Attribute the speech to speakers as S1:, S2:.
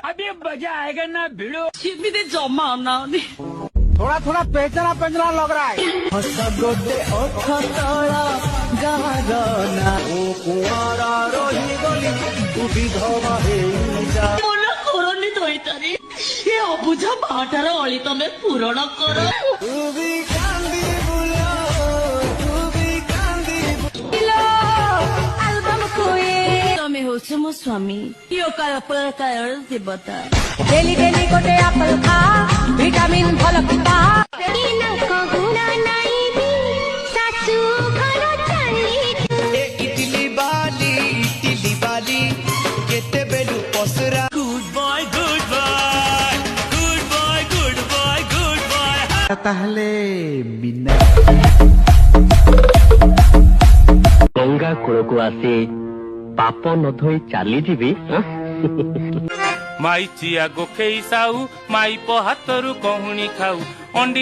S1: अभी मजा आएगा ना भिड़ो।
S2: सीधे जमा ना
S3: थोड़ा थोड़ा पेचरा पेचरा लग रहा है।
S4: गोटे अखतरा गारना ओ कुआरा रही गली तू विधवा हेजा
S2: मन करनी दईतारी ये अबुझा बाटार अली तमे पूरण कर
S4: तू भी कांदी बुला तू भी कांदी
S2: एल्बम कोए तमे होछ मो स्वामी यो काल प्रकार देवता
S5: डेली डेली गोटे आपल खा विटामिन भल पा
S4: इडली बाली केते बेलु पसरा
S1: good boy good boy good boy good boy good boy.
S4: ताहले बिना
S6: गंगा कूलକୁ ଆସି ପାପ ନ ଧୋଇ ଚାଲିଯିବି
S1: माई चिया गोखेई साऊ माई पो हाथरू कहुणी खाऊ अंडी